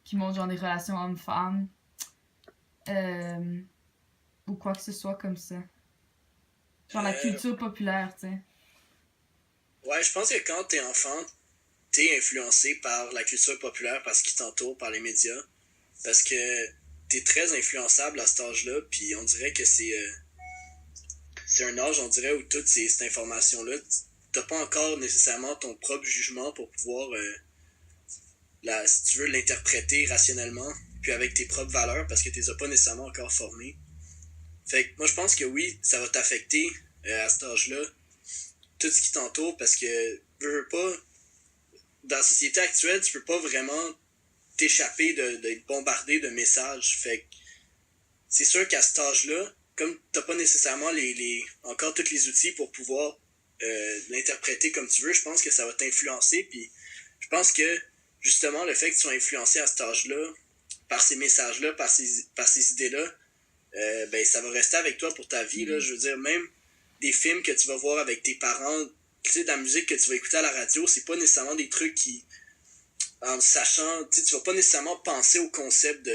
qui montrent genre des relations hommes-femmes. Ou quoi que ce soit comme ça. Genre la culture populaire, tu sais. Ouais, je pense que quand t'es enfant, t'es influencé par la culture populaire, par ce qui t'entoure, par les médias. Parce que t'es très influençable à cet âge-là, puis on dirait que c'est un âge, on dirait, où toute cette information-là, t'as pas encore nécessairement ton propre jugement pour pouvoir, si tu veux, l'interpréter rationnellement, puis avec tes propres valeurs, parce que t'es pas nécessairement encore formé. Fait que moi, je pense que oui, ça va t'affecter à cet âge-là, tout ce qui t'entoure, parce que, veux pas, dans la société actuelle, tu peux pas vraiment t'échapper d'être bombardé de messages. Fait que c'est sûr qu'à cet âge-là, comme t'as pas nécessairement encore tous les outils pour pouvoir l'interpréter comme tu veux, je pense que ça va t'influencer. Puis je pense que justement le fait que tu sois influencé à cet âge-là par ces messages-là, par ces idées-là, ben ça va rester avec toi pour ta vie. Là. Je veux dire, même des films que tu vas voir avec tes parents, tu sais, de la musique que tu vas écouter à la radio, c'est pas nécessairement des trucs qui, en sachant, tu vas pas nécessairement penser au concept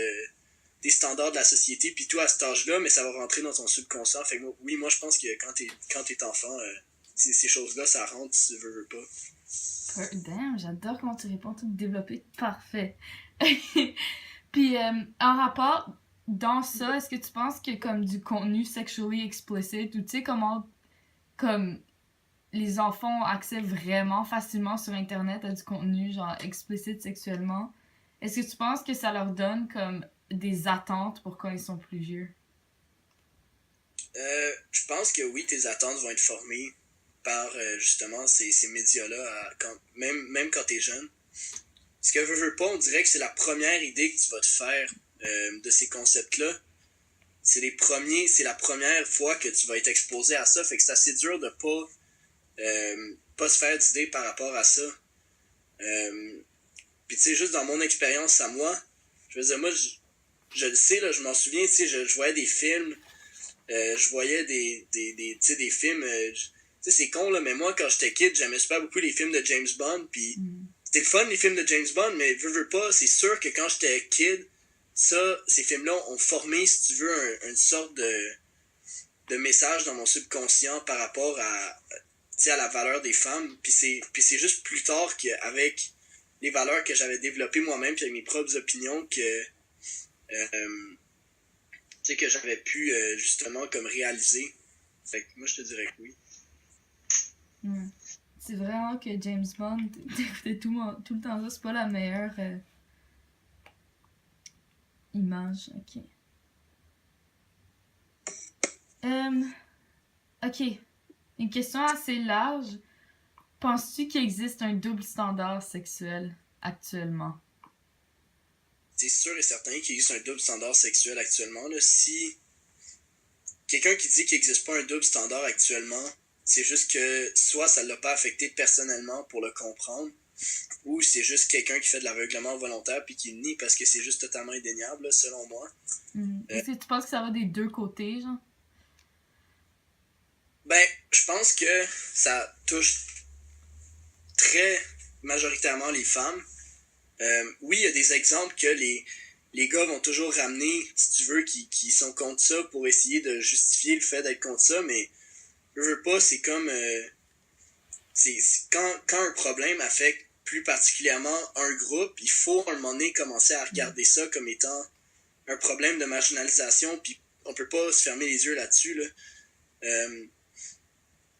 des standards de la société, puis tout à cet âge-là, mais ça va rentrer dans ton subconscient. Fait que moi je pense que quand t'es enfant, ces choses-là, ça rentre si tu veux pas. Damn, j'adore comment tu réponds, tout développé. Parfait. Puis, en rapport, dans ça, est-ce que tu penses que comme du contenu sexually explicit, ou tu sais comment, comme, les enfants ont accès vraiment facilement sur Internet à du contenu, genre, explicite sexuellement, est-ce que tu penses que ça leur donne, comme, des attentes pour quand ils sont plus vieux? Je pense que oui, tes attentes vont être formées par justement ces médias-là, même quand t'es jeune. Ce que veux pas, on dirait que c'est la première idée que tu vas te faire de ces concepts-là. C'est la première fois que tu vas être exposé à ça, fait que c'est assez dur de pas se faire d'idées par rapport à ça. Puis tu sais, juste dans mon expérience à moi, je veux dire, moi, je le sais, là, je m'en souviens, tu sais, je voyais des films, je voyais des films, tu sais, c'est con, là, mais moi, quand j'étais kid, j'aimais super beaucoup les films de James Bond, puis c'était le fun, les films de James Bond, mais veux pas, c'est sûr que quand j'étais kid, ces films-là ont formé, si tu veux, une sorte de message dans mon subconscient par rapport à la valeur des femmes. Puis c'est juste plus tard qu'avec les valeurs que j'avais développées moi-même, puis avec mes propres opinions, que j'avais pu justement comme réaliser. Fait que moi, je te dirais que oui. C'est vraiment que James Bond, t'écoutais tout le temps ça, c'est pas la meilleure image. Ok. Ok. Une question assez large. Penses-tu qu'il existe un double standard sexuel actuellement? C'est sûr et certain qu'il existe un double standard sexuel actuellement. Là. Si quelqu'un qui dit qu'il n'existe pas un double standard actuellement, c'est juste que soit ça ne l'a pas affecté personnellement pour le comprendre, ou c'est juste quelqu'un qui fait de l'aveuglement volontaire puis qui nie parce que c'est juste totalement indéniable, là, selon moi. Est-ce que tu penses que ça va des deux côtés, genre? Ben, je pense que ça touche très majoritairement les femmes. Oui, il y a des exemples que les gars vont toujours ramener, si tu veux, qui sont contre ça pour essayer de justifier le fait d'être contre ça, mais je veux pas, c'est comme quand un problème affecte plus particulièrement un groupe, il faut à un moment donné commencer à regarder ça comme étant un problème de marginalisation, puis on peut pas se fermer les yeux là-dessus. Là.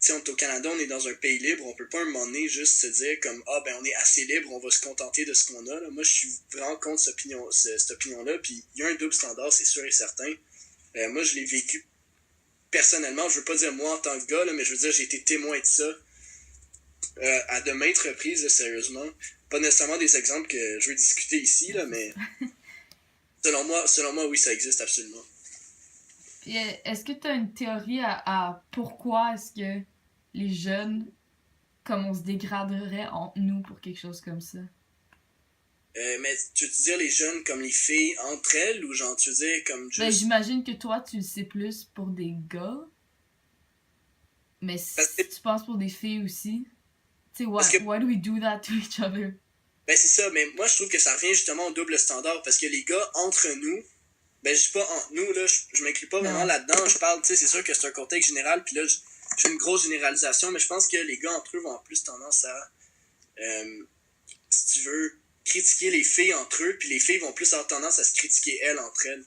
On est au Canada, on est dans un pays libre, on peut pas à un moment donné juste se dire comme ah ben on est assez libre, on va se contenter de ce qu'on a. Là. Moi je suis vraiment contre cette opinion-là, puis il y a un double standard, c'est sûr et certain. Moi je l'ai vécu personnellement, je veux pas dire moi en tant que gars, là, mais je veux dire j'ai été témoin de ça à de maintes reprises, là, sérieusement. Pas nécessairement des exemples que je veux discuter ici, là, mais selon moi, oui, ça existe absolument. Puis est-ce que tu as une théorie à pourquoi est-ce que les jeunes, comme on se dégraderait entre nous pour quelque chose comme ça? Mais tu veux dire les jeunes comme les filles entre elles ou genre tu veux dire comme juste. Ben, j'imagine que toi tu le sais plus pour des gars. Mais si tu penses pour des filles aussi, tu sais, why do we do that to each other? Ben c'est ça, mais moi je trouve que ça revient justement au double standard parce que les gars, entre nous, ben je dis pas entre nous, là, je m'inclus pas vraiment Non. là-dedans, je parle, tu sais, c'est sûr que c'est un contexte général, puis là, je fais une grosse généralisation, mais je pense que les gars entre eux vont en plus tendance à, si tu veux, critiquer les filles entre eux, puis les filles vont plus avoir tendance à se critiquer elles entre elles.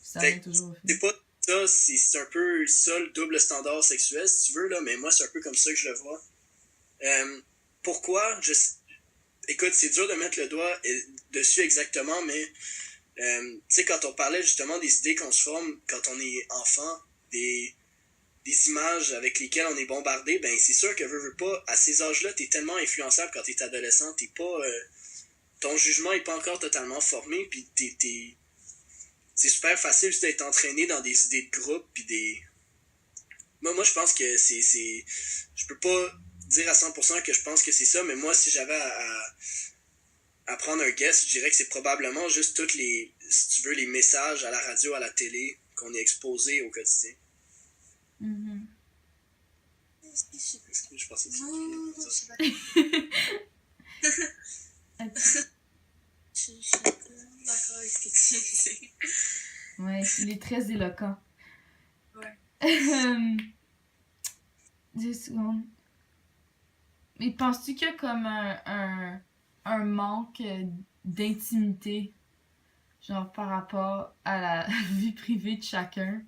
Ça Fait revient que toujours au fait. c'est pas ça, c'est un peu ça le double standard sexuel, si tu veux, là, mais moi c'est un peu comme ça que je le vois. Pourquoi? Écoute, c'est dur de mettre le doigt dessus exactement, mais tu sais, quand on parlait justement des idées qu'on se forme quand on est enfant, des images avec lesquelles on est bombardé, ben c'est sûr que veux pas, à ces âges-là, t'es tellement influençable quand t'es adolescent, t'es pas. Ton jugement est pas encore totalement formé, puis c'est super facile juste d'être entraîné dans des idées de groupe, puis des. Moi, je pense que c'est. Je peux pas dire à 100% que je pense que c'est ça, mais moi, si j'avais à prendre un guess, je dirais que c'est probablement juste toutes les, si tu veux, les messages à la radio, à la télé qu'on est exposé au quotidien. Mhm. Je pensais que Non, je suis d'accord avec ce que tu dis. Ouais, il est très éloquent. Ouais. 2 secondes. Mais penses-tu qu'il y a comme un manque d'intimité, genre par rapport à la vie privée de chacun?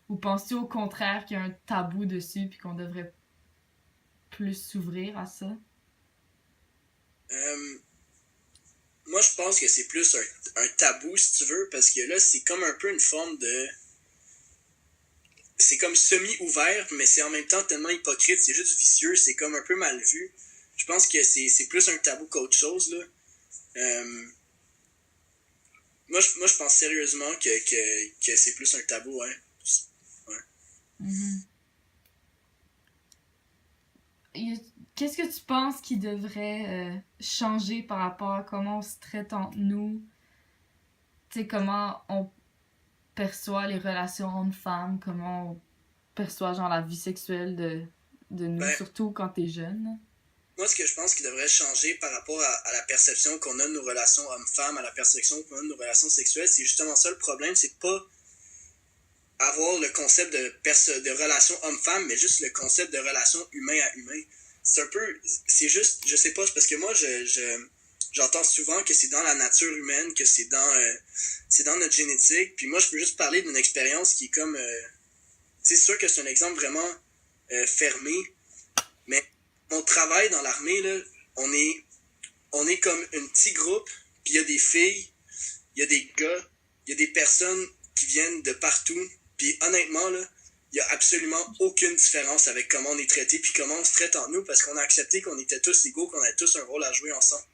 Ou penses-tu au contraire qu'il y a un tabou dessus puis qu'on devrait plus s'ouvrir à ça? Moi, je pense que c'est plus un tabou, si tu veux, parce que là, c'est comme un peu une forme de. C'est comme semi-ouvert, mais c'est en même temps tellement hypocrite, c'est juste vicieux, c'est comme un peu mal vu. Je pense que c'est plus un tabou qu'autre chose, là. Moi, je pense sérieusement que c'est plus un tabou, hein. Mhm. Qu'est-ce que tu penses qui devrait changer par rapport à comment on se traite entre nous? Tu sais, comment on perçoit les relations hommes-femmes, comment on perçoit genre la vie sexuelle de nous, Ben, surtout quand t'es jeune. moi, ce que je pense qui devrait changer par rapport à la perception qu'on a de nos relations hommes-femmes, à la perception qu'on a de nos relations sexuelles, c'est justement ça le problème, c'est pas avoir le concept de relation homme-femme, mais juste le concept de relation humain à humain. C'est un peu, c'est juste, je sais pas, c'est parce que moi, j'entends souvent que c'est dans la nature humaine, que c'est dans notre génétique, puis moi, je peux juste parler d'une expérience qui est comme, c'est sûr que c'est un exemple vraiment fermé, mais mon travail dans l'armée, là, on est comme un petit groupe, puis il y a des filles, il y a des gars, il y a des personnes qui viennent de partout, puis honnêtement, là, il n'y a absolument aucune différence avec comment on est traité, puis comment on se traite entre nous, parce qu'on a accepté qu'on était tous égaux, qu'on avait tous un rôle à jouer ensemble,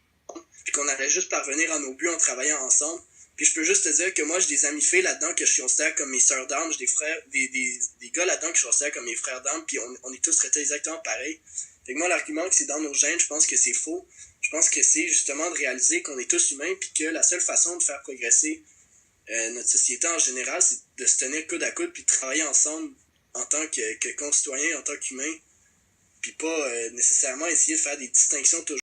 puis qu'on allait juste parvenir à nos buts en travaillant ensemble. Puis je peux juste te dire que moi, j'ai des amis filles là-dedans que je considère comme mes sœurs d'armes, j'ai des frères, des gars là-dedans que je considère comme mes frères d'armes, puis on est tous traités exactement pareil. Fait que moi, l'argument que c'est dans nos gènes, je pense que c'est faux. Je pense que c'est justement de réaliser qu'on est tous humains, puis que la seule façon de faire progresser notre société en général, c'est de se tenir coude à coude, puis de travailler ensemble en tant que concitoyens, en tant qu'humains, puis pas nécessairement essayer de faire des distinctions toujours